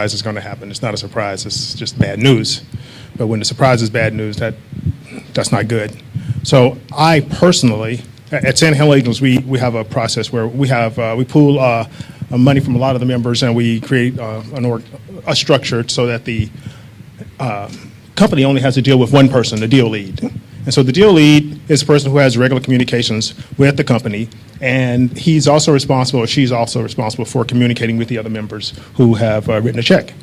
is going to happen. It's not a surprise. It's just bad news. But when the surprise is bad news, that's not good. So I personally, at Sand Hill Angels, we have a process where we pool money from a lot of the members, and we create a structure so that the company only has to deal with one person, the deal lead. And so the deal lead is a person who has regular communications with the company, and he's also responsible, or she's also responsible for communicating with the other members who have written a check.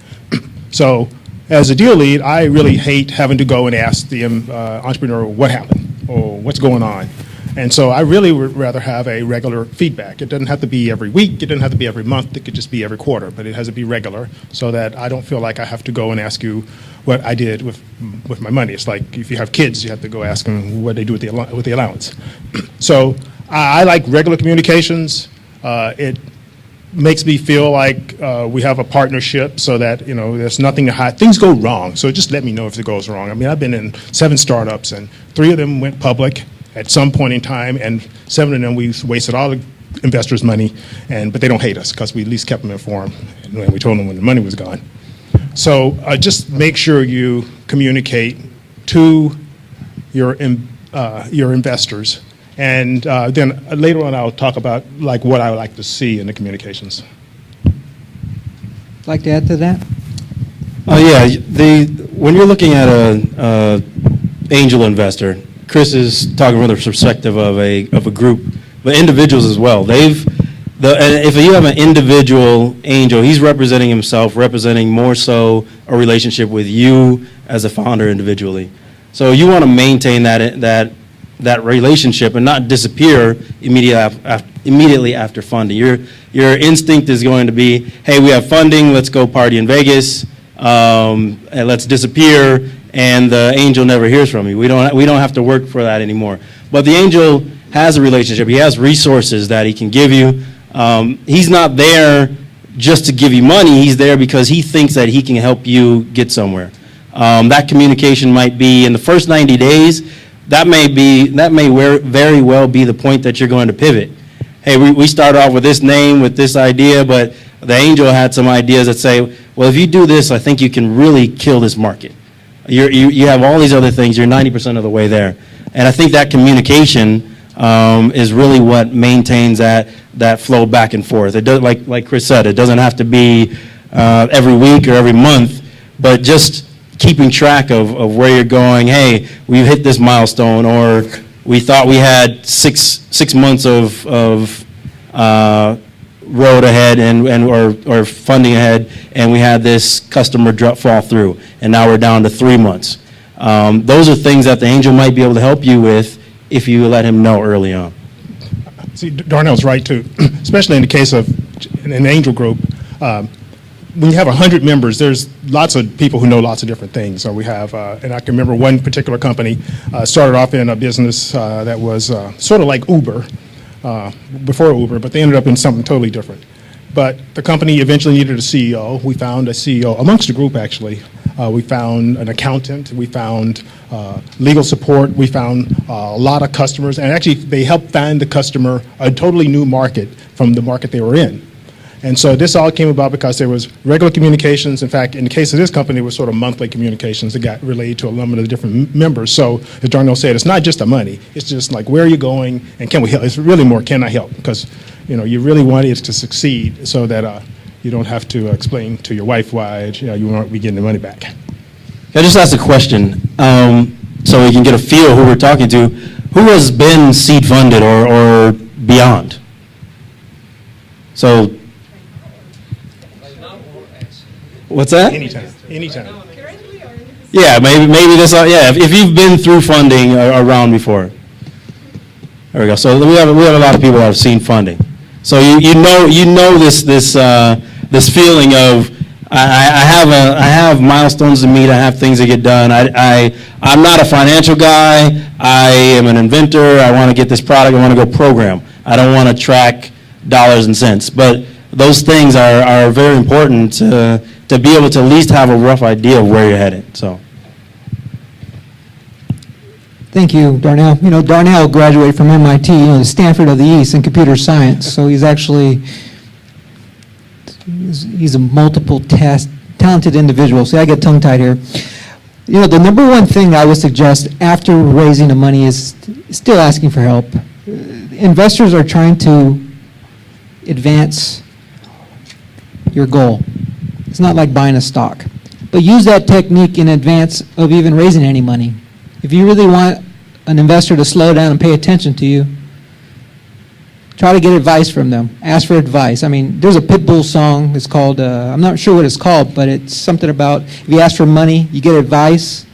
So as a deal lead, I really hate having to go and ask the entrepreneur what happened or what's going on. And so I really would rather have a regular feedback. It doesn't have to be every week. It doesn't have to be every month. It could just be every quarter. But it has to be regular so that I don't feel like I have to go and ask you what I did with my money. It's like if you have kids, you have to go ask them what they do with the allowance. So I like regular communications. It makes me feel like we have a partnership so that, there's nothing to hide. Things go wrong, so just let me know if it goes wrong. I mean, I've been in 7 startups, and 3 of them went public at some point in time, and 7 of them we wasted all the investors' money, but they don't hate us because we at least kept them informed, and we told them when the money was gone. So just make sure you communicate to your investors, and then later on I'll talk about what I would like to see in the communications. Like to add to that? Oh yeah, when you're looking at a angel investor, Chris is talking from the perspective of a group, but individuals as well. If you have an individual angel, he's representing himself, representing more so a relationship with you as a founder individually. So you want to maintain that relationship and not disappear immediately after funding. Your instinct is going to be, hey, we have funding, let's go party in Vegas, and let's disappear, and the angel never hears from you. We don't have to work for that anymore. But the angel has a relationship. He has resources that he can give you. He's not there just to give you money. He's there because he thinks that he can help you get somewhere. That communication might be in the first 90 days. That may very well be the point that you're going to pivot. Hey, we started off with this name, with this idea, but the angel had some ideas that say, well, if you do this, I think you can really kill this market. You have all these other things. You're 90% of the way there. And I think that communication is really what maintains that flow back and forth. It does, like Chris said, it doesn't have to be every week or every month, but just keeping track of where you're going. Hey, we've hit this milestone, or we thought we had six months of road ahead or funding ahead, and we had this customer fall through, and now we're down to 3 months. Those are things that the angel might be able to help you with if you let him know early on. See, Darnell's right too, especially in the case of an angel group. When you have 100 members, there's lots of people who know lots of different things. So we have, and I can remember one particular company started off in a business that was sort of like Uber, before Uber, but they ended up in something totally different. But the company eventually needed a CEO. We found a CEO amongst the group, actually. We found an accountant. We found legal support. We found a lot of customers. And actually, they helped find the customer a totally new market from the market they were in. And so this all came about because there was regular communications. In fact, in the case of this company, it was sort of monthly communications that got relayed to a number of the different members. So as Darnell said, it's not just the money. It's just like, where are you going, and can we help? It's really more, can I help? Because you really want it to succeed so that you don't have to explain to your wife why you won't be getting the money back. I just asked a question so we can get a feel who we're talking to. Who has been seed funded or beyond? So, what's that? Anytime. Yeah, maybe this. Yeah, if you've been through funding around before. There we go. So we have a lot of people that have seen funding. So you know this feeling of I have milestones to meet. I have things to get done. I'm not a financial guy. I am an inventor. I want to get this product. I want to go program. I don't want to track dollars and cents. But those things are very important to be able to at least have a rough idea of where you're headed. So. Thank you, Darnell. Darnell graduated from MIT, the Stanford of the East in computer science. So he's a multiple talented individuals. See, I get tongue-tied here. You know, the number one thing I would suggest after raising the money is still asking for help. Investors are trying to advance your goal. It's not like buying a stock. But use that technique in advance of even raising any money. If you really want an investor to slow down and pay attention to you, try to get advice from them. Ask for advice. I mean, there's a Pitbull song. It's called, I'm not sure what it's called, but it's something about if you ask for money, you get advice.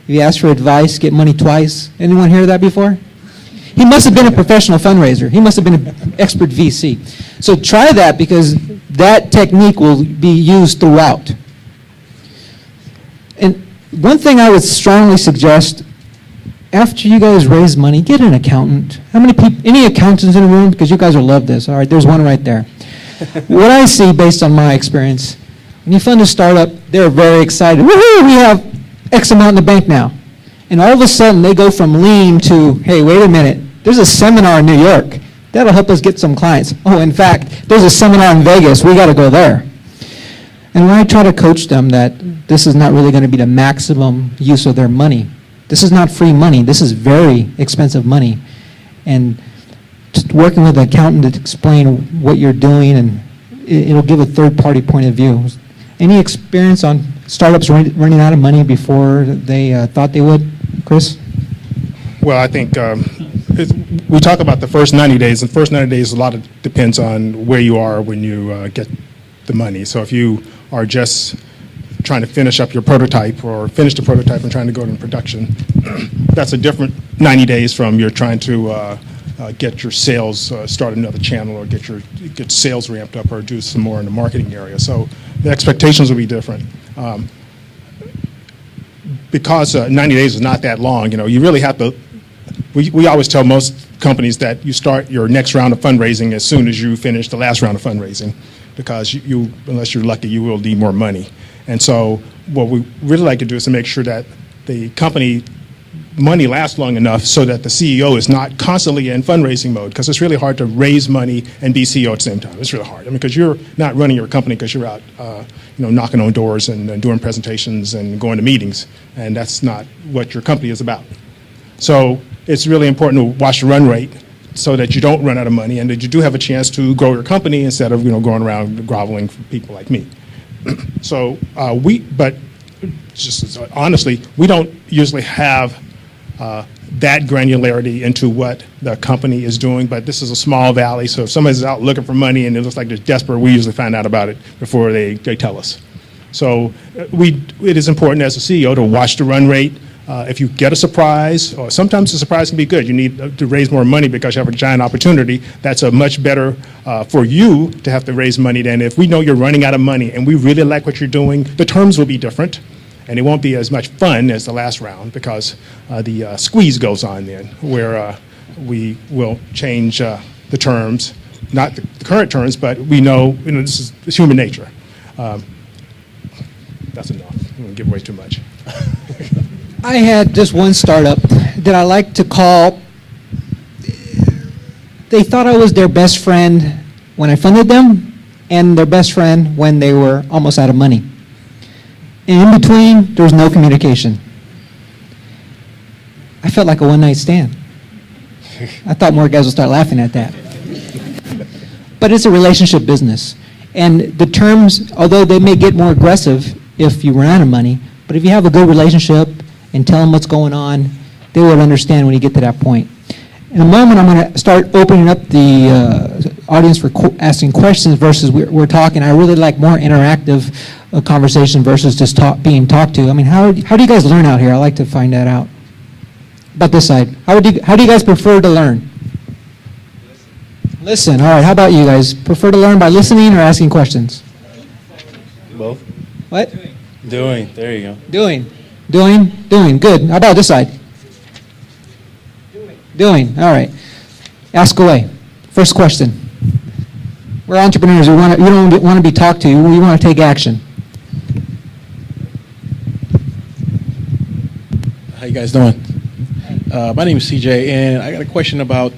If you ask for advice, get money twice. Anyone hear that before? He must have been a professional fundraiser. He must have been an expert VC. So try that, because that technique will be used throughout. And one thing I would strongly suggest, after you guys raise money, get an accountant. How many people, any accountants in the room? Because you guys will love this. All right, there's one right there. What I see based on my experience, when you fund a startup, they're very excited. Woohoo, we have X amount in the bank now. And all of a sudden, they go from lean to, hey, wait a minute, there's a seminar in New York. That'll help us get some clients. Oh, in fact, there's a seminar in Vegas. We got to go there. And when I try to coach them that this is not really going to be the maximum use of their money, this is not free money. This is very expensive money. And just working with an accountant to explain what you're doing, and it'll give a third-party point of view. Any experience on startups running out of money before they thought they would? Chris? Well, I think we talk about the first 90 days. The first 90 days, a lot of depends on where you are when you get the money. So if you are just trying to finish up your prototype or finish the prototype and trying to go into production, that's a different 90 days from you're trying to get your sales, start another channel, or get sales ramped up, or do some more in the marketing area. So the expectations will be different. Because 90 days is not that long, you know, you really have to, we always tell most companies that you start your next round of fundraising as soon as you finish the last round of fundraising, because you unless you're lucky, you will need more money. And so what we really like to do is to make sure that the company money lasts long enough so that the CEO is not constantly in fundraising mode, because it's really hard to raise money and be CEO at the same time. It's really hard. I mean, because you're not running your company because you're out, knocking on doors and doing presentations and going to meetings, and that's not what your company is about. So it's really important to watch the run rate so that you don't run out of money and that you do have a chance to grow your company instead of going around groveling for people like me. So but just honestly, we don't usually have that granularity into what the company is doing, but this is a small valley, so if somebody's out looking for money and it looks like they're desperate, we usually find out about it before they tell us. So it is important as a CEO to watch the run rate. If you get a surprise, or sometimes the surprise can be good, you need to raise more money because you have a giant opportunity, that's a much better for you to have to raise money than if we know you're running out of money and we really like what you're doing. The terms will be different, and it won't be as much fun as the last round, because the squeeze goes on then, where we will change the terms, not the current terms, but we know, this is human nature. That's enough. I'm going to give away too much. I had just one startup that I like to call, they thought I was their best friend when I funded them, and their best friend when they were almost out of money. And in between, there was no communication. I felt like a one-night stand. I thought more guys would start laughing at that. But it's a relationship business. And the terms, although they may get more aggressive if you run out of money, but if you have a good relationship and tell them what's going on, they will understand when you get to that point. In a moment, I'm going to start opening up the audience for asking questions versus we're talking. I really like more interactive conversation versus just being talked to. I mean, how do you guys learn out here? I like to find that out. About this side, how do you guys prefer to learn? Listen. All right. How about you guys? Prefer to learn by listening or asking questions? Both. What? Doing. There you go. Doing. Good. How about this side? Doing. All right. Ask away. First question. We're entrepreneurs. You don't want to be talked to. We want to take action. How you guys doing? My name is CJ, and I got a question about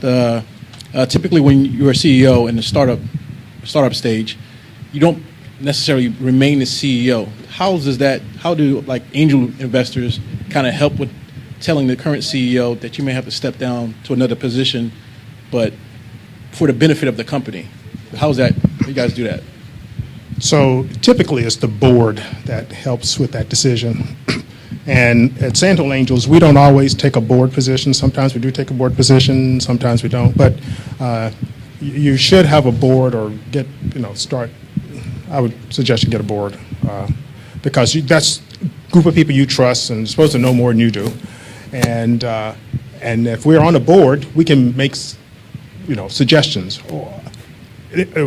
typically when you're a CEO in the startup stage, you don't necessarily remain the CEO. How do like angel investors kind of help with telling the current CEO that you may have to step down to another position, but for the benefit of the company? How do you guys do that? So typically it's the board that helps with that decision. And at Sandhill Angels, we don't always take a board position. Sometimes we do take a board position, sometimes we don't. But you should have a board or I would suggest you get a board because that's a group of people you trust and supposed to know more than you do. And if we're on the board, we can make suggestions.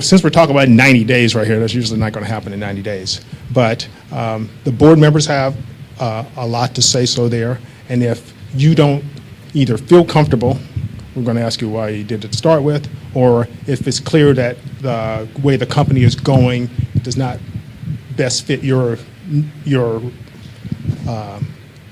Since we're talking about 90 days right here, that's usually not going to happen in 90 days. But the board members have a lot to say so there. And if you don't either feel comfortable, we're going to ask you why you did it to start with, or if it's clear that the way the company is going does not best fit your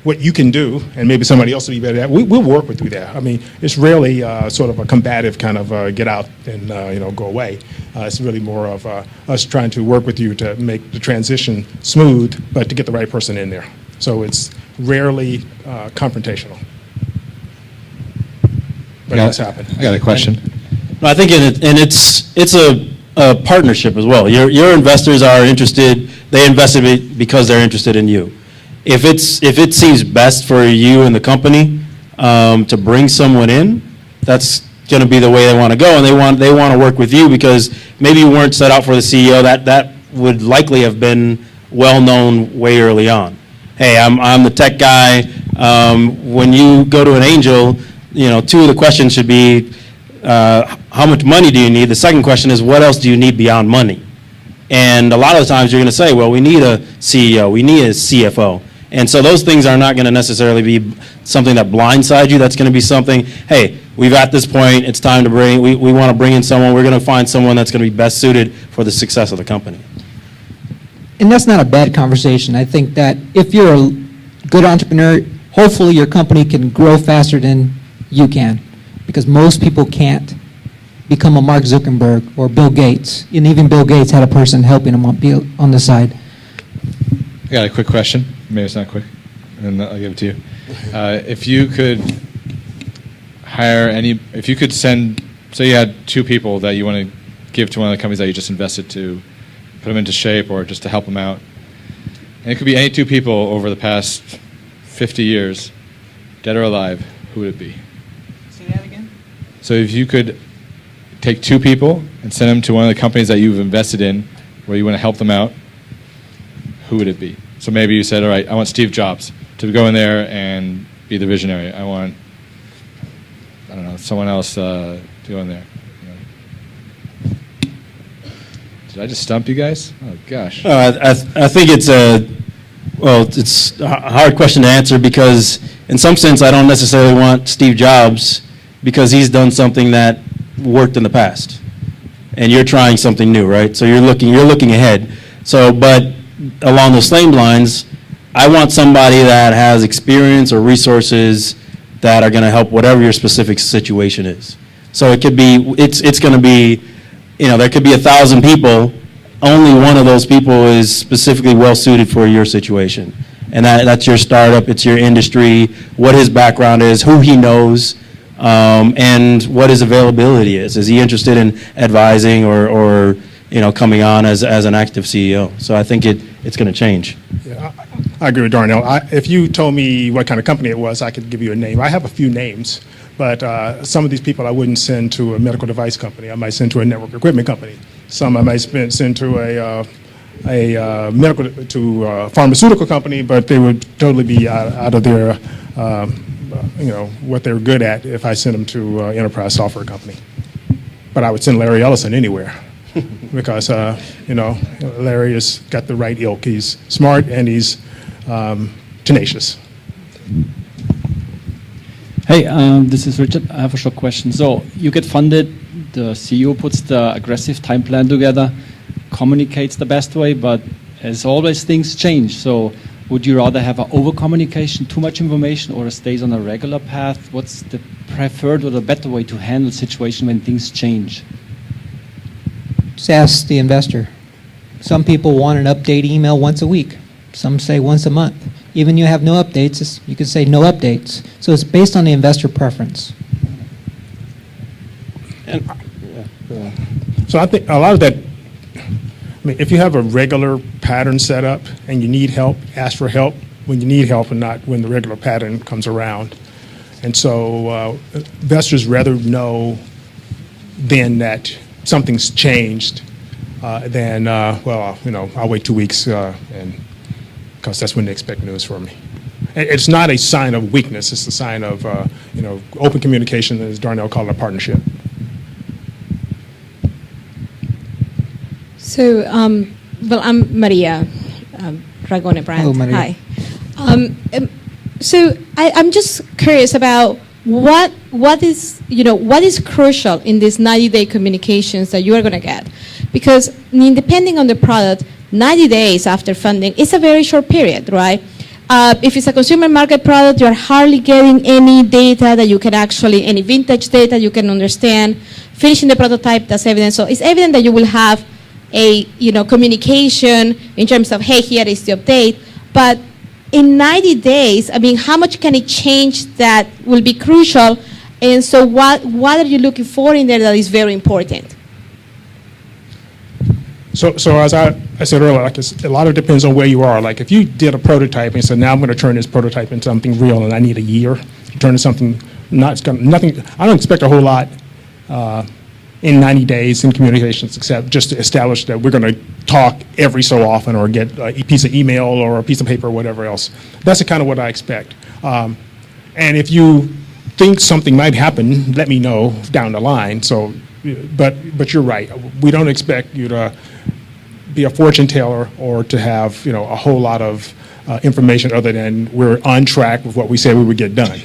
what you can do, and maybe somebody else will be better at it, we'll work with you there. I mean, it's rarely sort of a combative kind of get out and go away. It's really more of us trying to work with you to make the transition smooth, but to get the right person in there. So it's rarely confrontational. But it's happened. I got a question. No, I think it's a partnership as well. Your investors are interested. They invested because they're interested in you. If it seems best for you and the company to bring someone in, that's going to be the way they want to go, and they want to work with you because maybe you weren't set out for the CEO. That would likely have been well known way early on. Hey, I'm the tech guy. When you go to an angel, two of the questions should be how much money do you need? The second question is what else do you need beyond money? And a lot of the times you're going to say, well, we need a CEO, we need a CFO. And so those things are not going to necessarily be something that blindsides you. That's going to be something, hey, we've at this point, it's time to we want to bring in someone, we're going to find someone that's going to be best suited for the success of the company. And that's not a bad conversation. I think that if you're a good entrepreneur, hopefully your company can grow faster than you can, because most people can't become a Mark Zuckerberg or Bill Gates. And even Bill Gates had a person helping him on the side. I got a quick question. Maybe it's not quick, and I'll give it to you. If you could if you could send, say you had two people that you want to give to one of the companies that you just invested to, put them into shape or just to help them out, and it could be any two people over the past 50 years, dead or alive, who would it be? Say that again? So if you could take two people and send them to one of the companies that you've invested in where you want to help them out, who would it be? So maybe you said, all right, I want Steve Jobs to go in there and be the visionary. I want, I don't know, someone else to go in there. Did I just stump you guys? Oh, gosh. I think it's it's a hard question to answer because in some sense I don't necessarily want Steve Jobs because he's done something that worked in the past. And you're trying something new, right? So you're looking ahead. So, but along those same lines, I want somebody that has experience or resources that are going to help whatever your specific situation is. So it could be, it's going to be, there could be 1,000 people. Only one of those people is specifically well suited for your situation. And that's your startup, it's your industry, what his background is, who he knows, and what his availability is. Is he interested in advising or coming on as an active CEO? So I think it's going to change. Yeah, I agree with Darnell. If you told me what kind of company it was, I could give you a name. I have a few names, but some of these people I wouldn't send to a medical device company. I might send to a network equipment company. Some I might send to a pharmaceutical company, but they would totally be out of their, what they're good at if I sent them to an enterprise software company. But I would send Larry Ellison anywhere. Because Larry has got the right ilk. He's smart and he's tenacious. Hey, this is Richard. I have a short question. So you get funded, the CEO puts the aggressive time plan together, communicates the best way, but as always, things change. So would you rather have an over-communication, too much information, or stays on a regular path? What's the preferred or the better way to handle a situation when things change? Just ask the investor. Some people want an update email once a week. Some say once a month. Even you have no updates, you can say no updates. So it's based on the investor preference. So I think a lot of that, I mean, if you have a regular pattern set up and you need help, ask for help when you need help and not when the regular pattern comes around. And so investors rather know then that something's changed than, well, you know, I'll wait 2 weeks and because that's when they expect news from me. It's not a sign of weakness. It's a sign of, you know, open communication, as Darnell called it, a partnership. So, well, I'm Maria Ragone Brandt. Hello, Maria. Hi. So I'm just curious about what is, you know, what is crucial in these 90-day communications that you are going to get? Because I mean, depending on the product, 90 days after funding is a very short period, right? If it's a consumer market product, you're hardly getting any data that you can actually, any vintage data you can understand. Finishing the prototype, that's evident. So it's evident that you will have a, you know, communication in terms of, hey, here is the update. But in 90 days, I mean, how much can it change that will be crucial? And so what are you looking for in there that is very important? So as I said earlier, like a lot of it depends on where you are. Like if you did a prototype and said, now I'm going to turn this prototype into something real and I need a year to turn it into something, nothing, I don't expect a whole lot in 90 days in communications except just to establish that we're going to talk every so often or get a piece of email or a piece of paper or whatever else. That's the kind of what I expect. And if you think something might happen, let me know down the line. So, but you're right. We don't expect you to be a fortune teller or to have, you know, a whole lot of information other than we're on track with what we said we would get done.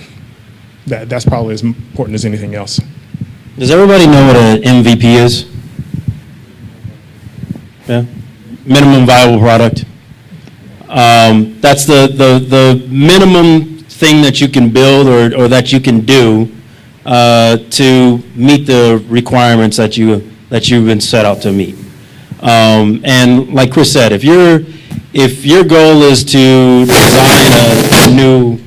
That's probably as important as anything else. Does everybody know what an MVP is? Yeah, minimum viable product. That's the minimum thing that you can build or that you can do to meet the requirements that you've been set out to meet. And like Chris said, if your goal is to design a new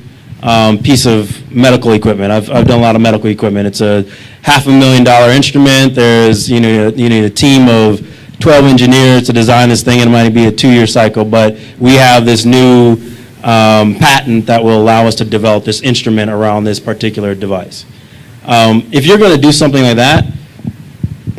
piece of medical equipment, I've done a lot of medical equipment. It's a $500,000 instrument. There's you need a team of 12 engineers to design this thing, and it might be a 2-year cycle. But we have this new patent that will allow us to develop this instrument around this particular device. If you're going to do something like that,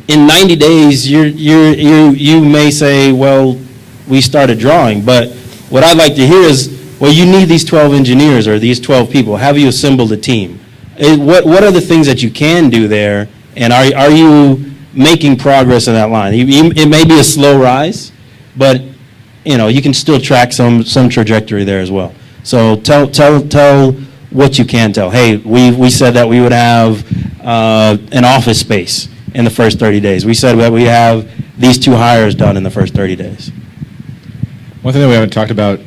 in 90 days, you may say, well, we started drawing. But what I'd like to hear is, well, you need these 12 engineers or these 12 people. Have you assembled a team? What are the things that you can do there? And are you making progress in that line? It may be a slow rise, but you can still track some trajectory there as well. So tell what you can tell. Hey, we said that we would have an office space in the first 30 days. We said that we have these 2 hires done in the first 30 days. One thing that we haven't talked about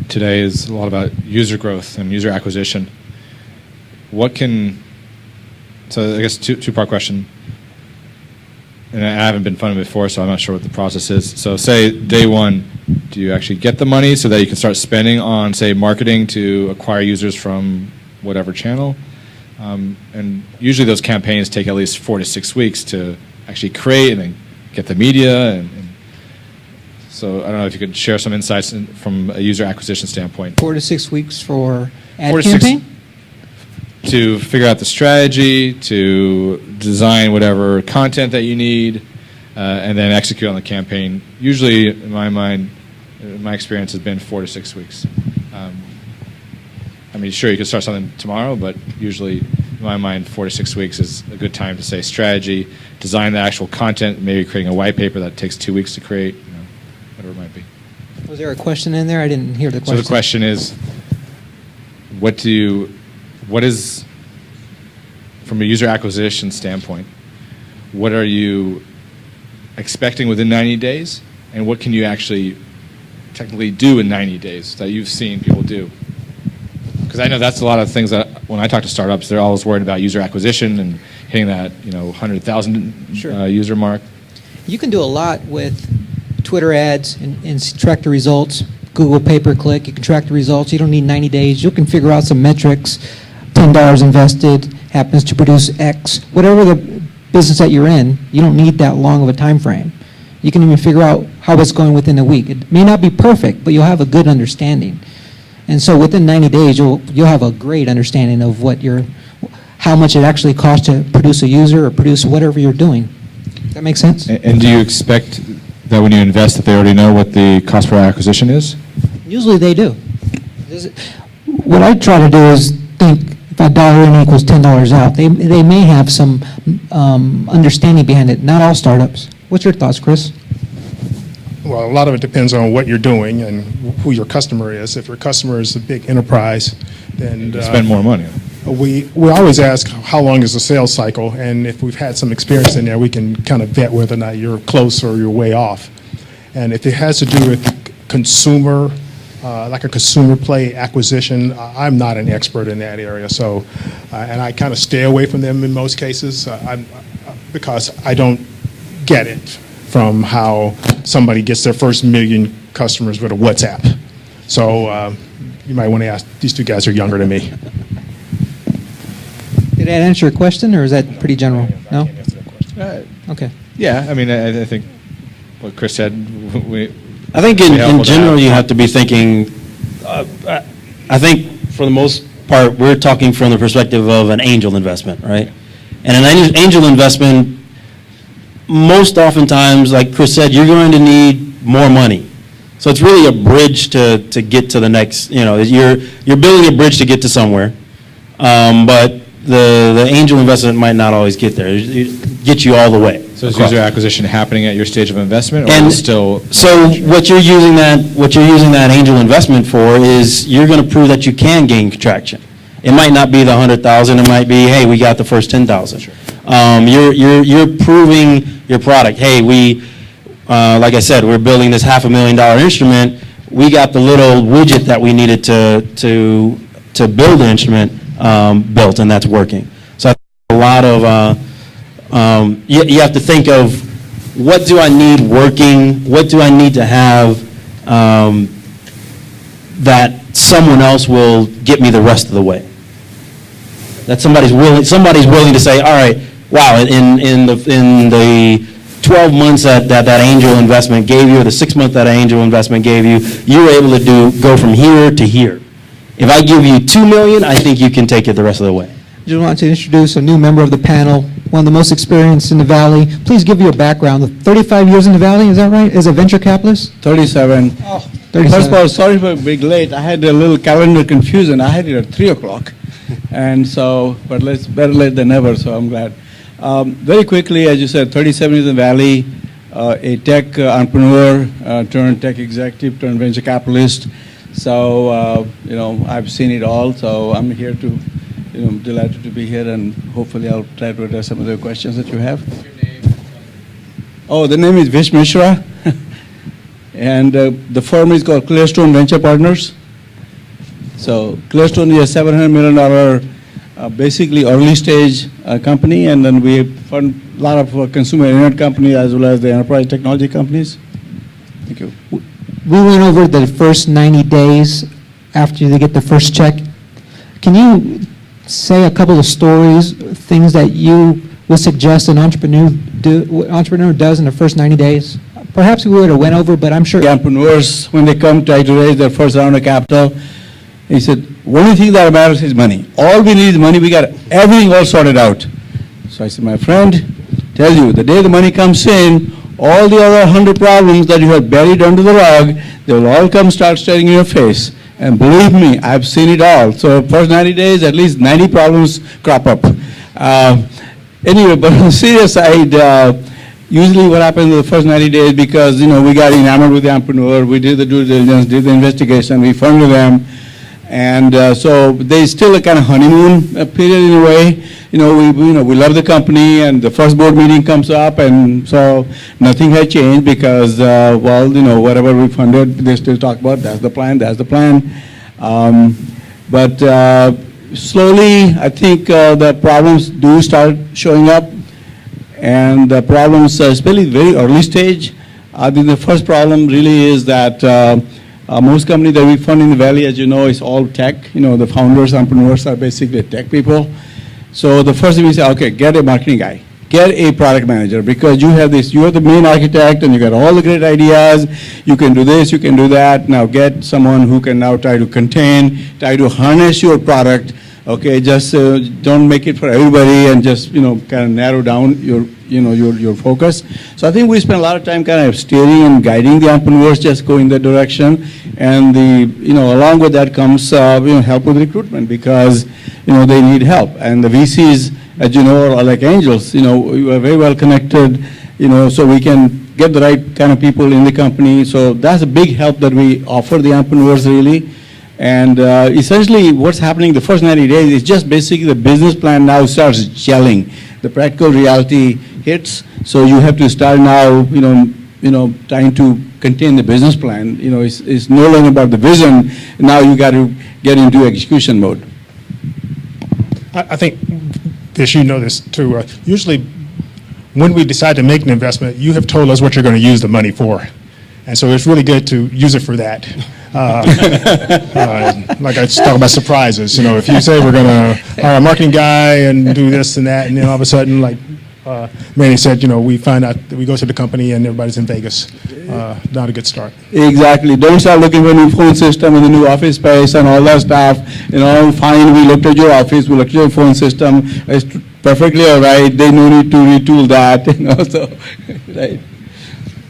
today is a lot about user growth and user acquisition. So I guess two-part question. And I haven't been funded before, so I'm not sure what the process is. So say day one, do you actually get the money so that you can start spending on, say, marketing to acquire users from whatever channel? And usually those campaigns take at least 4 to 6 weeks to actually create and then get the media. And so I don't know if you could share some insights from a user acquisition standpoint. 4 to 6 weeks for ad 4 to 6 campaign? To figure out the strategy, to design whatever content that you need, and then execute on the campaign. Usually, in my mind, my experience has been 4 to 6 weeks. I mean, sure, you could start something tomorrow, but usually, in my mind, 4 to 6 weeks is a good time to say strategy, design the actual content, maybe creating a white paper that takes 2 weeks to create, whatever it might be. Was there a question in there? I didn't hear the question. So the question is, what is, from a user acquisition standpoint, what are you expecting within 90 days, and what can you actually technically do in 90 days that you've seen people do? Because I know that's a lot of things that when I talk to startups, they're always worried about user acquisition and hitting that 100,000 Sure. User mark. You can do a lot with Twitter ads and track the results. Google pay-per-click, you can track the results. You don't need 90 days. You can figure out some metrics. $10 invested happens to produce X. Whatever the business that you're in, you don't need that long of a time frame. You can even figure out how it's going within a week. It may not be perfect, but you'll have a good understanding. And so within 90 days, you'll have a great understanding of how much it actually costs to produce a user or produce whatever you're doing. Does that make sense? And do you expect that when you invest that they already know what the cost per acquisition is? Usually they do. What I try to do is think if a dollar in equals $10 out, they may have some understanding behind it. Not all startups. What's your thoughts, Chris? Well, a lot of it depends on what you're doing and who your customer is. If your customer is a big enterprise, then You spend more money. we always ask how long is the sales cycle, and if we've had some experience in there, we can kind of vet whether or not you're close or you're way off. And if it has to do with consumer, like a consumer play acquisition, I'm not an expert in that area. So, and I kind of stay away from them in most cases because I don't get it from how somebody gets their first million customers with a WhatsApp. So you might want to ask, these two guys are younger than me. Did that answer your question, or is that pretty general? No? Okay. Yeah, I mean, I think what Chris said, I think in general you have to be thinking, I think for the most part we're talking from the perspective of an angel investment, right? And an angel investment, most oftentimes, like Chris said, you're going to need more money. So it's really a bridge to get to the next, you're building a bridge to get to somewhere, but the angel investment might not always get there, get you all the way. So is user acquisition happening at your stage of investment, or And is it still? So what you're using that angel investment for is you're going to prove that you can gain traction. It might not be the 100,000. It might be, hey, we got the first 10,000. Sure. You're proving your product. Hey, like I said, we're building this $500,000 instrument. We got the little widget that we needed to build the instrument built, and that's working. So I think a lot of you have to think of, what do I need working? What do I need to have that someone else will get me the rest of the way? That somebody's willing to say, all right, wow, in the 12 months that angel investment gave you, or the 6 months that angel investment gave you, you were able to go from here to here. If I give you $2 million, I think you can take it the rest of the way. I just want to introduce a new member of the panel, one of the most experienced in the Valley. Please give your background. 35 years in the Valley, is that right? As a venture capitalist? 37. Oh, 37. First of all, sorry for being late. I had a little calendar confusion. I had it at 3 o'clock. And so, but better late than never, so I'm glad. Very quickly, as you said, 37 years in the Valley, a tech entrepreneur turned tech executive turned venture capitalist. So, I've seen it all, so I'm here to, delighted to be here, and hopefully I'll try to address some of the questions that you have. Oh, the name is Vish Mishra, and the firm is called Clearstone Venture Partners. So Clearstone is a $700 million, basically early stage company, and then we fund a lot of consumer internet companies as well as the enterprise technology companies. Thank you. We went over the first 90 days after they get the first check. Can you say a couple of stories, things that you would suggest an entrepreneur does in the first 90 days? Perhaps we would have went over, but I'm sure. The entrepreneurs, when they come try to raise their first round of capital, he said, one of the things that matters is money. All we need is money. We got everything all sorted out. So I said, my friend, tell you, the day the money comes in, all the other 100 problems that you have buried under the rug, they will all come start staring in your face. And believe me, I've seen it all. So first 90 days, at least 90 problems crop up. Anyway, but on the serious side, usually what happens in the first 90 days, because we got enamored with the entrepreneur, we did the due diligence, did the investigation, we funded them, and so there's still a kind of honeymoon period in a way. We love the company, and the first board meeting comes up, and so nothing had changed because, whatever we funded, they still talk about that's the plan, that's the plan. But slowly, I think the problems do start showing up, and the problems, especially very early stage, I think the first problem really is that most companies that we fund in the Valley, as you know, is all tech. You know, the founders, entrepreneurs are basically tech people. So the first thing we say, okay, get a marketing guy. Get a product manager, because you have this, you are the main architect and you got all the great ideas. You can do this, you can do that. Now get someone who can now try to contain, try to harness your product. Okay, just don't make it for everybody and just, you know, kind of narrow down your, you know, your focus. So I think we spend a lot of time kind of steering and guiding the entrepreneurs just go in that direction. And the, you know, along with that comes, you know, help with recruitment, because, you know, they need help. And the VCs, as you know, are like angels. You know, we are very well connected, you know, so we can get the right kind of people in the company. So that's a big help that we offer the entrepreneurs, really. And essentially what's happening the first 90 days is just basically the business plan now starts gelling. The practical reality hits, so you have to start now, you know, trying to contain the business plan. You know, it's no longer about the vision. Now you got to get into execution mode. I think this, you know this too, usually when we decide to make an investment, you have told us what you're going to use the money for. And so it's really good to use it for that. Like I just talk about surprises. You know, if you say we're going to hire a marketing guy and do this and that, and then all of a sudden, like Manny said, you know, we find out that we go to the company and everybody's in Vegas. Not a good start. Exactly. Don't start looking for a new phone system and the new office space and all that stuff. You know, fine, we looked at your office, we looked at your phone system. It's perfectly all right. They no need to retool that. You know, so, right.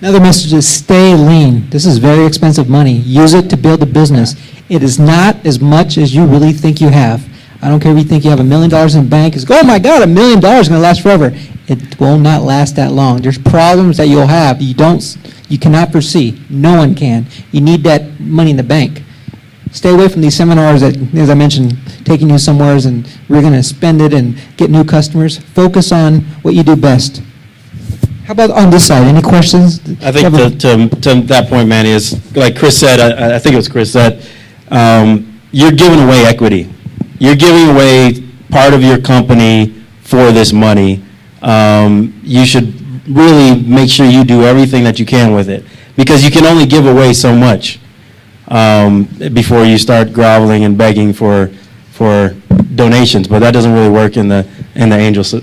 Another message is stay lean. This is very expensive money. Use it to build a business. It is not as much as you really think you have. I don't care if you think you have $1 million in the bank. It's, oh my God, $1 million is going to last forever. It will not last that long. There's problems that you'll have you cannot foresee. No one can. You need that money in the bank. Stay away from these seminars that, as I mentioned, taking you somewhere and we're going to spend it and get new customers. Focus on what you do best. How about on this side? Any questions? I think to that point, Manny, is like Chris said, I think it was Chris said, you're giving away equity. You're giving away part of your company for this money. You should really make sure you do everything that you can with it, because you can only give away so much before you start groveling and begging for donations. But that doesn't really work in the angels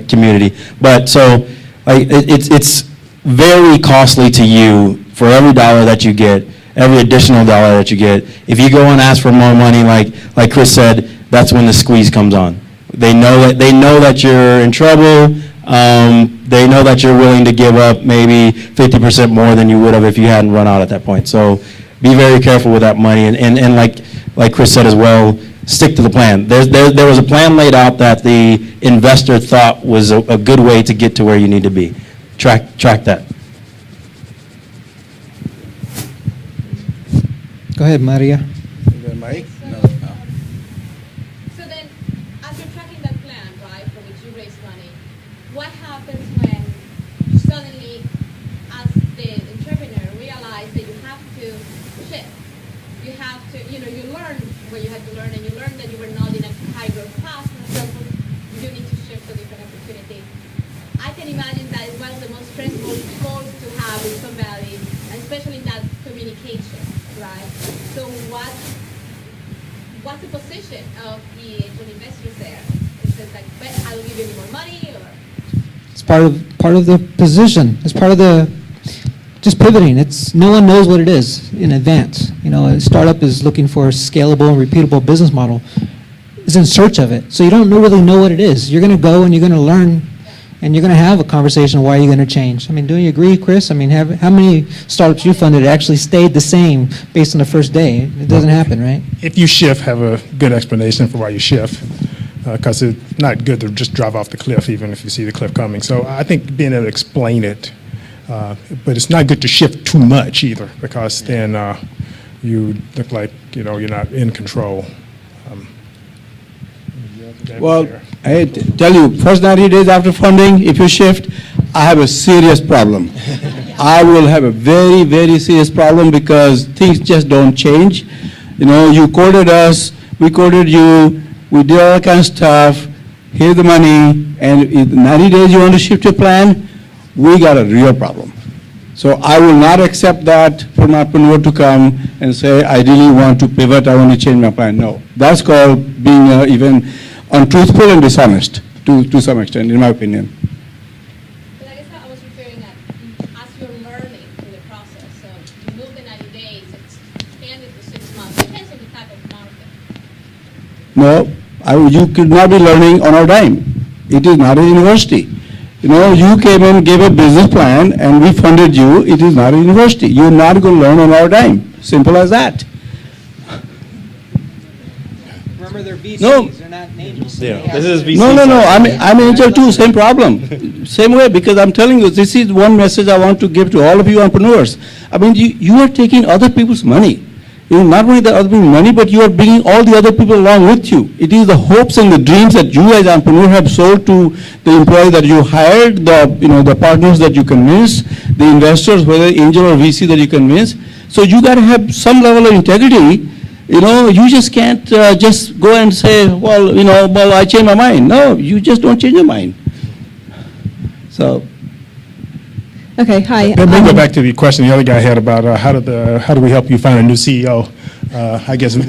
community. But so it's very costly to you for every dollar that you get, every additional dollar that you get. If you go and ask for more money, like Chris said, that's when the squeeze comes on. They know that you're in trouble. They know that you're willing to give up maybe 50% more than you would have if you hadn't run out at that point. So be very careful with that money. And like Chris said as well, stick to the plan. There was a plan laid out that the investor thought was a good way to get to where you need to be. Track that. Go ahead, Maria. Mike? So then, as you're tracking that plan, right, for which you raise money, what happens when you suddenly, as the entrepreneur, realize that you have to shift? You have to, you learn what you had to learn, and you learn that you were not in a high growth path, and so you need to shift to different opportunities. I can imagine that is one of the most stressful roles to have in somebody, and especially in that communication, right? So what's the position of the angel investors there? Is it like, I'll give you more money, or? It's part of the position. It's part of the just pivoting. It's no one knows what it is in advance. A startup is looking for a scalable and repeatable business model. Is in search of it. So you don't really know what it is. You're going to go and you're going to learn, and you're going to have a conversation. Why are you going to change? I mean, do you agree, Chris? I mean, how many startups you funded actually stayed the same based on the first day? It doesn't happen, right? If you shift, have a good explanation for why you shift, because it's not good to just drive off the cliff, even if you see the cliff coming. So I think being able to explain it, but it's not good to shift too much either, because then you look like you're not in control. Well, I tell you, first 90 days after funding, if you shift, I have a serious problem. I will have a very, very serious problem, because things just don't change. You quoted us, we quoted you, we did all that kind of stuff, here's the money, and in 90 days you want to shift your plan, we got a real problem. So I will not accept that for an entrepreneur to come and say, I really want to pivot, I want to change my plan. No, that's called being even untruthful and dishonest to some extent, in my opinion. But I guess I was referring that as you're learning through the process. So you move the 90 days, expand it to 6 months. Depends on the type of market. No, you could not be learning on our dime. It is not a university. You know, you came and gave a business plan and we funded you. It is not a university. You're not going to learn on our dime. Simple as that. Remember, they're VCs, No. they're not angels. Yeah, this is VC. No, I'm angel too, same problem. Same way, because I'm telling you, this is one message I want to give to all of you entrepreneurs. I mean, you are taking other people's money. You not only the other people's money, but you are bringing all the other people along with you. It is the hopes and the dreams that you as entrepreneur have sold to the employee that you hired, the partners that you convince, the investors, whether angel or VC that you convince. So you got to have some level of integrity. You know, you just can't just go and say, well, I changed my mind. No, you just don't change your mind. So. Okay, hi. Let me go back to the question the other guy had about how do we help you find a new CEO? I guess you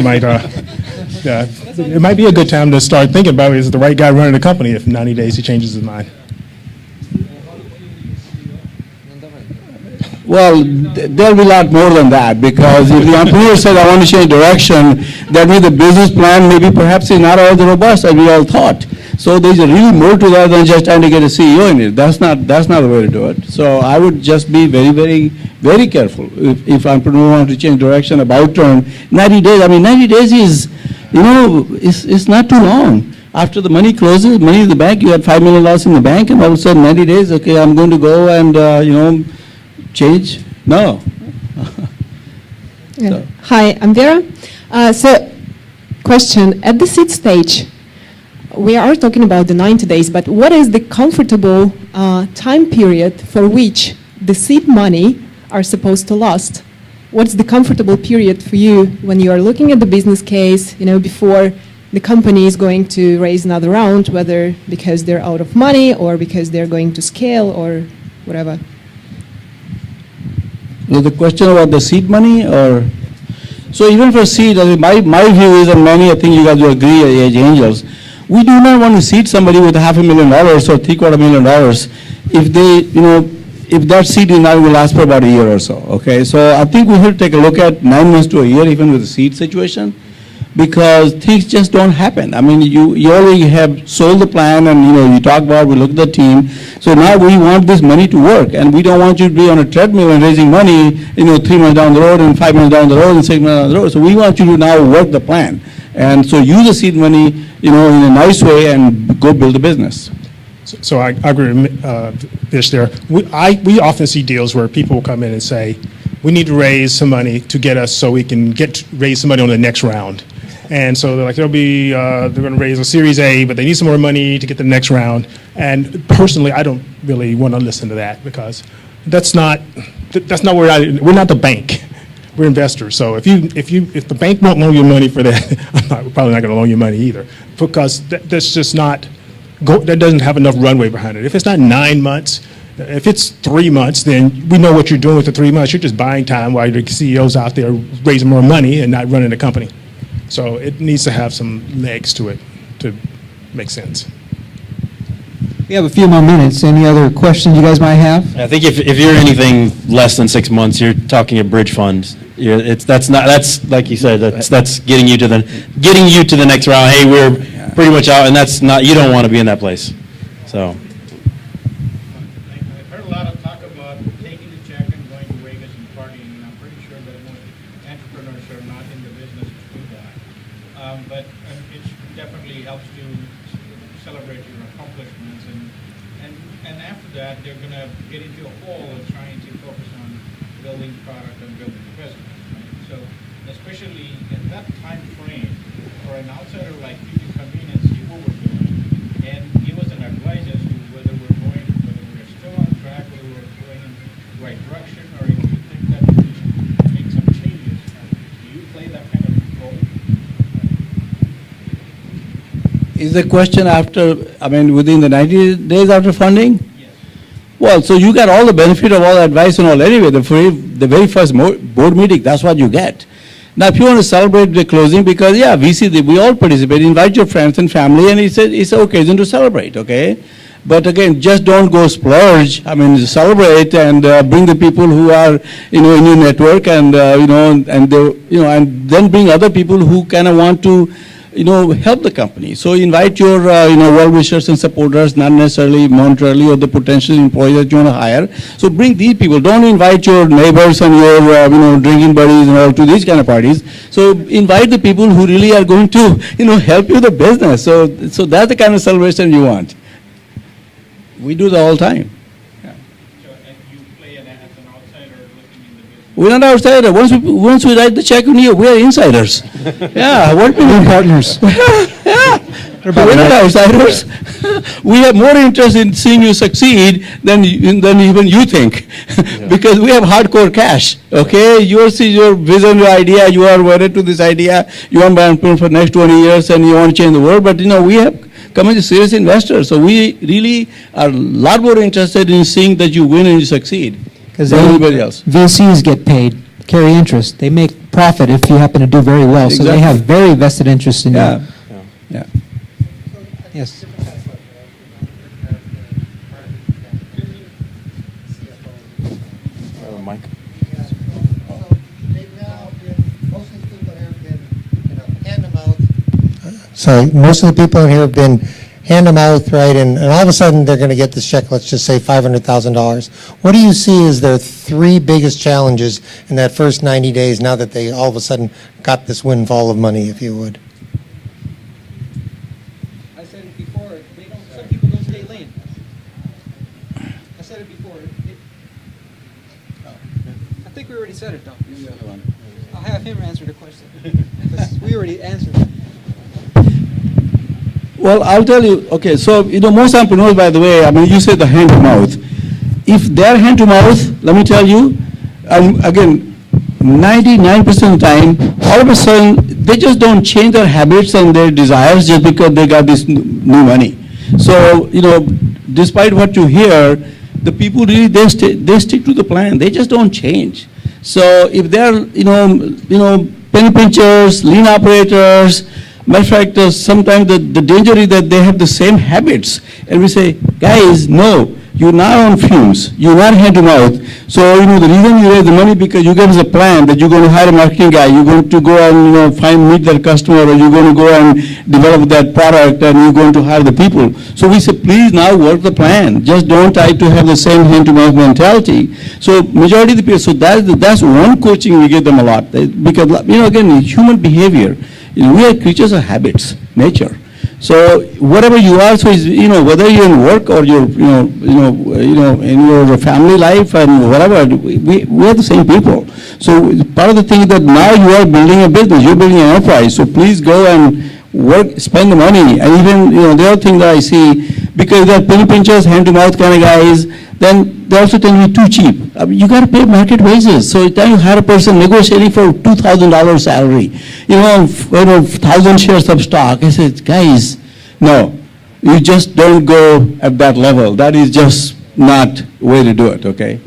might, it might be a good time to start thinking about, is the right guy running the company if in 90 days he changes his mind? Well, there'll be a lot more than that, because if the entrepreneur says, I want to change direction, that means the business plan maybe perhaps is not all the robust as we all thought. So there's really more to that than just trying to get a CEO in it. That's not the way to do it. So I would just be very, very, very careful. If entrepreneur wants to change direction, about turn, 90 days, I mean, 90 days is, it's not too long. After the money closes, money in the bank, you had $5 million in the bank, and all of a sudden 90 days, okay, I'm going to go and, change? No. Yeah. So. Hi, I'm Vera. So, question, at the seed stage, we are talking about the 90 days, but what is the comfortable time period for which the seed money are supposed to last? What's the comfortable period for you when you are looking at the business case, before the company is going to raise another round, whether because they're out of money or because they're going to scale or whatever? The question about the seed money, or so even for seed, I mean, my view is, and many, I think you guys will agree as angels, we do not want to seed somebody with $500,000 or $750,000 if they, if that seed is not going to last for about a year or so. Okay, so I think we should take a look at 9 months to a year, even with the seed situation, because things just don't happen. I mean, you already have sold the plan, and you talk about, we look at the team. So now we want this money to work, and we don't want you to be on a treadmill and raising money, 3 months down the road, and 5 months down the road, and 6 months down the road. So we want you to now work the plan, and so use the seed money, in a nice way, and go build a business. So I agree with Vish there. We often see deals where people will come in and say, we need to raise some money to get us so we can raise some money on the next round. And so they're like, they're going to raise a Series A, but they need some more money to get the next round. And personally, I don't really want to listen to that, because that's not where we're not the bank. We're investors. So if the bank won't loan you money for that, I'm probably not going to loan you money either, because that's just not, that doesn't have enough runway behind it. If it's not 9 months, if it's 3 months, then we know what you're doing with the 3 months. You're just buying time while the CEO's out there raising more money and not running the company. So it needs to have some legs to it to make sense. We have a few more minutes. Any other questions you guys might have? I think if you're anything less than 6 months, you're talking a bridge fund. That's like you said, that's getting you to the next round. Hey, we're pretty much out, and that's not, you don't want to be in that place. So. I've heard a lot of talk about taking the check and going to Vegas and partying, and I'm pretty sure that most entrepreneurs are not in the business to do that. But it definitely helps to celebrate your accomplishments, and after that, they're going to get into a hole of trying to focus on building product and building business. Right? So, especially in that time frame, for an outsider like you to come in and see what we're doing and give us an advice as to whether we're still on track, whether we're going in the right direction, or if you think that we should make some changes. Do you play that kind of role? Is the question within the 90 days after funding? Yes. Well, so you get all the benefit of all the advice and all anyway. The very first board meeting, that's what you get. Now, if you want to celebrate the closing, because yeah, we all participate, invite your friends and family, and it's an occasion to celebrate, okay? But again, just don't go splurge. I mean, celebrate and bring the people who are, in your network, and and then bring other people who kind of want to, help the company. So invite your, well-wishers and supporters, not necessarily monetarily or the potential employees that you want to hire. So bring these people. Don't invite your neighbors and your, drinking buddies and all to these kind of parties. So invite the people who really are going to, help you with the business. So that's the kind of celebration you want. We do that all the time. So, and you play as an outsider looking in the business? We're not outsiders. Once we write the check on you, we're insiders. Yeah, what we We're partners. Yeah, we're not outsiders. We have more interest in seeing you succeed than even you think, because we have hardcore cash. Okay, you see your vision, your idea. You are wedded to this idea. You want to be for the next 20 years, and you want to change the world. But we have come as serious investors, so we really are a lot more interested in seeing that you win and you succeed than anybody else. VCs get paid, carry interest. They make profit if you happen to do very well. So they have very vested interest in you. Yeah. Yes. Mike. Sorry, most of the people in here have been hand-to-mouth, right, and all of a sudden they're going to get this check, let's just say $500,000. What do you see as their three biggest challenges in that first 90 days now that they all of a sudden got this windfall of money, if you would? I said it before, some people don't stay lean. I said it before. I think we already said it, though. I'll have him answer the question, because we already answered it. Well, I'll tell you, okay, so, most entrepreneurs, by the way, I mean, you say the hand-to-mouth. If they're hand-to-mouth, let me tell you, again, 99% of the time, all of a sudden, they just don't change their habits and their desires just because they got this new money. So, despite what you hear, the people really, they stick to the plan. They just don't change. So if they're, penny pinchers, lean operators, matter of fact, sometimes the danger is that they have the same habits. And we say, guys, no, you're not on fumes. You're not hand-to-mouth. So, the reason you raise the money because you give us a plan that you're going to hire a marketing guy, you're going to go and, meet that customer, or you're going to go and develop that product, and you're going to hire the people. So we say, please now work the plan. Just don't try to have the same hand-to-mouth mentality. So majority of the people, so that's one coaching we give them a lot. Because, again, human behavior, we are creatures of habits, nature. So whatever you are, so is, whether you're in work or you're, in your family life and whatever, we are the same people. So part of the thing is that now you are building a business, you're building an enterprise. So please go and work, spend the money. And even, the other thing that I see, because they're penny pinchers, hand-to-mouth kind of guys, then they also tell me too cheap. You got to pay market wages. So then you hire a person negotiating for $2,000 salary, 1,000 shares of stock. I said, guys, no, you just don't go at that level. That is just not the way to do it, okay?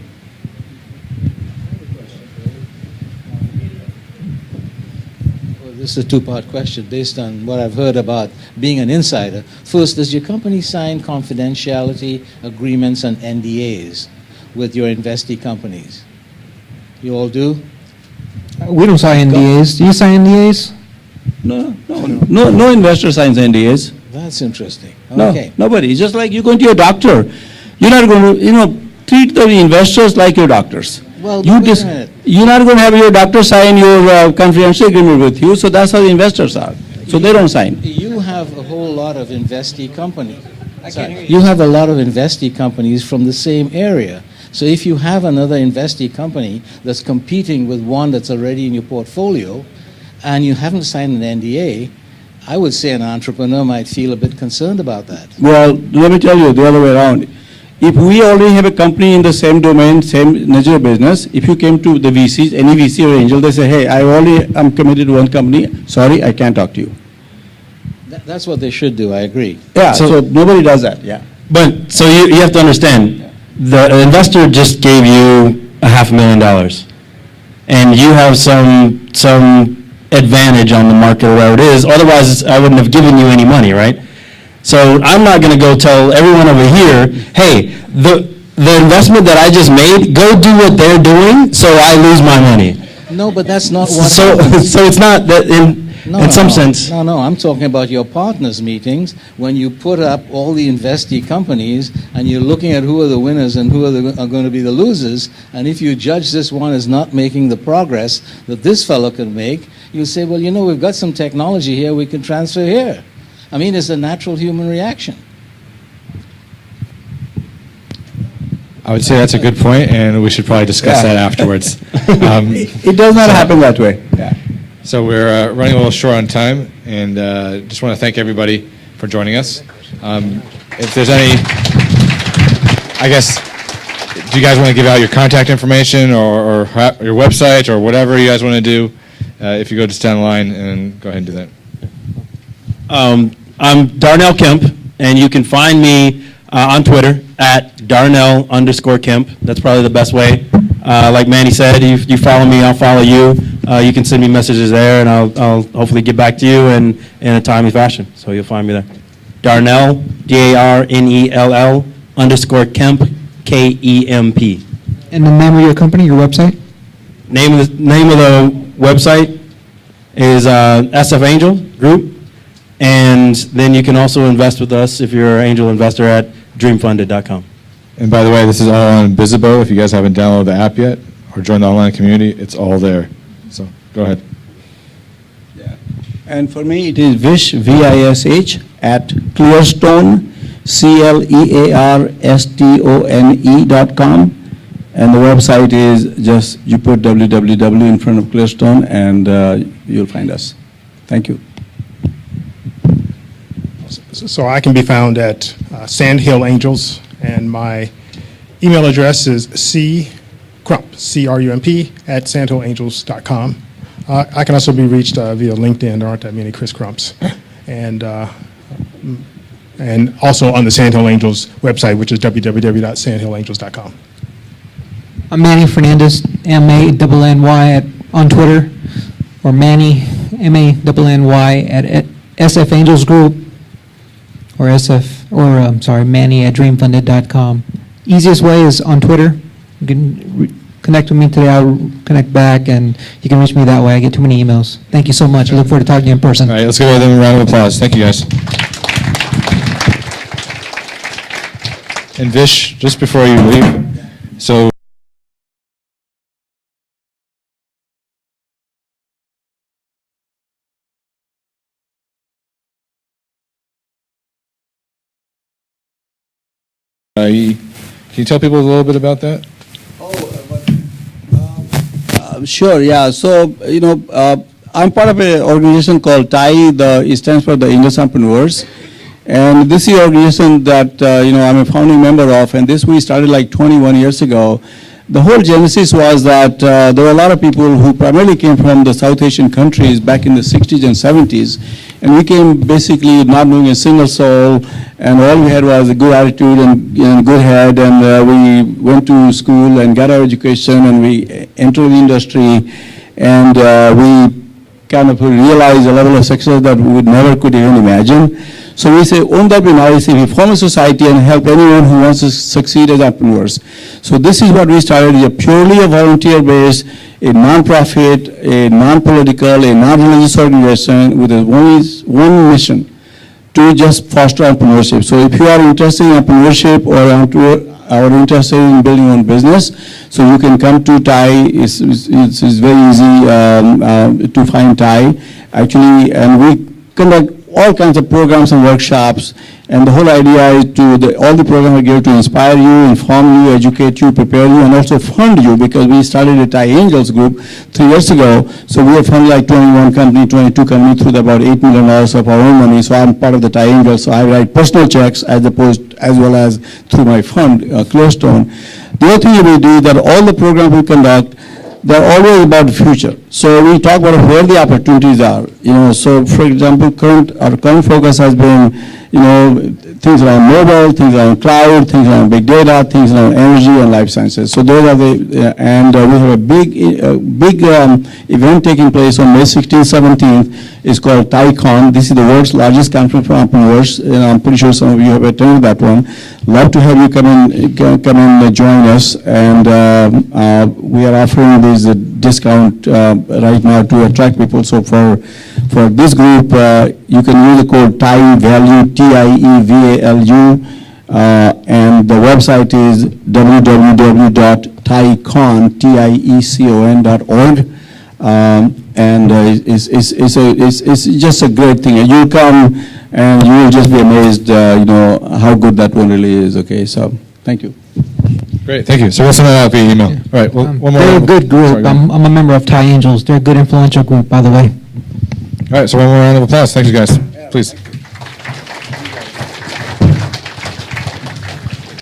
This is a two-part question based on what I've heard about being an insider. First, does your company sign confidentiality agreements and NDAs with your investee companies? You all do? We don't sign NDAs. Do you sign NDAs? No investor signs NDAs. That's interesting. No, Okay. nobody. It's just like you going to your doctor. You're not going to, treat the investors like your doctors. Well, wait a minute. You're not going to have your doctor sign your confidential agreement with you, so that's how the investors are. So they don't sign. You have a whole lot of investee companies. You have a lot of investee companies from the same area. So if you have another investee company that's competing with one that's already in your portfolio, and you haven't signed an NDA, I would say an entrepreneur might feel a bit concerned about that. Well, let me tell you the other way around. If we already have a company in the same domain, same nature of business, if you came to the VCs, any VC or angel, they say, hey, I'm committed to one company, sorry, I can't talk to you. That's what they should do, I agree. Yeah, so nobody does that, yeah. But, so you have to understand, the investor just gave you $500,000, and you have some advantage on the market or wherever it is. Otherwise, I wouldn't have given you any money, right? So I'm not going to go tell everyone over here, hey, the investment that I just made, go do what they're doing, so I lose my money. No, but that's not what So it's not that in some sense. No, I'm talking about your partners meetings when you put up all the investee companies and you're looking at who are the winners and who are going to be the losers. And if you judge this one as not making the progress that this fellow can make, you say, well, we've got some technology here we can transfer here. I mean, it's a natural human reaction. I would say that's a good point, and we should probably discuss that afterwards. It does not happen that way. Yeah. So we're running a little short on time, and just want to thank everybody for joining us. If there's any, I guess, do you guys want to give out your contact information or your website or whatever you guys want to do? If you go just down the line and go ahead and do that. I'm Darnell Kemp, and you can find me on Twitter at Darnell_Kemp. That's probably the best way. Like Manny said, if you follow me, I'll follow you. You can send me messages there, and I'll hopefully get back to you in a timely fashion. So you'll find me there. Darnell, DARNELL _Kemp, KEMP. And the name of your company, your website? Name of the website is SF Angel Group. And then you can also invest with us if you're an angel investor at dreamfunded.com. And by the way, this is all on Visibo. If you guys haven't downloaded the app yet or joined the online community, it's all there. So go ahead. Yeah. And for me, it is Vish, VISH, at Clearstone, CLEARSTONE.com. And the website is just, you put www in front of Clearstone, and you'll find us. Thank you. So I can be found at Sandhill Angels, and my email address is crump, C-R-U-M-P, at sandhillangels.com. I can also be reached via LinkedIn. There aren't that many Chris Crumps. And also on the Sandhill Angels website, which is www.sandhillangels.com. I'm Manny Fernandez, M-A-N-N-Y on Twitter, or Manny, M-A-N-N-Y at SF Angels Group, or Manny at dreamfunded.com. Easiest way is on Twitter. You can connect with me today. I'll connect back, and you can reach me that way. I get too many emails. Thank you so much. I look forward to talking to you in person. All right, let's give them a round of applause. Thank you, guys. And Vish, just before you leave, so can you tell people a little bit about that? Sure, yeah. So, I'm part of an organization called TAI, it stands for the Angels Entrepreneurs. And this is an organization that, I'm a founding member of, and this we started like 21 years ago. The whole genesis was that there were a lot of people who primarily came from the South Asian countries back in the 60s and 70s. And we came basically not knowing a single soul, and all we had was a good attitude and good head, and we went to school and got our education, and we entered the industry, and we kind of realized a level of success that we never could even imagine. So we say, won't that be nice if we form a society and help anyone who wants to succeed as entrepreneurs? So this is what we started, purely a volunteer-based, a non-profit, a non-political, a non-religious organization with one mission, to just foster entrepreneurship. So if you are interested in entrepreneurship or interested in building your own business, so you can come to TAI. It's very easy to find TAI, actually, and we conduct all kinds of programs and workshops, and the whole idea is all the programs are geared to inspire you, inform you, educate you, prepare you, and also fund you, because we started a TAI Angels group 3 years ago, so we have funded like 21 companies, 22 companies through about $8 million of our own money, so I'm part of the TAI Angels, so I write personal checks as well as through my fund, Clearstone. The other thing we do is that all the programs we conduct, they're always about the future. So we talk about where the opportunities are. So for example, our current focus has been, things around mobile, things around cloud, things around big data, things around energy and life sciences. So those are the, and we have a big event taking place on May 16th, 17th. It's called TaiCon. This is the world's largest conference for entrepreneurs, and I'm pretty sure some of you have attended that one. Love to have you come and join us. And we are offering this discount right now to attract people. So for this group, you can use the code TIEVALUE, TIEVALU, and the website is www.taicon.org. And it's just a great thing. You come and you will just be amazed, how good that one really is. Okay, so thank you. Great, thank you. So we'll send that out via email. All right, well, one more. They're a good group. Sorry, I'm a member of Thai Angels. They're a good influential group, by the way. All right, so one more round of applause. Thank you, guys. Please.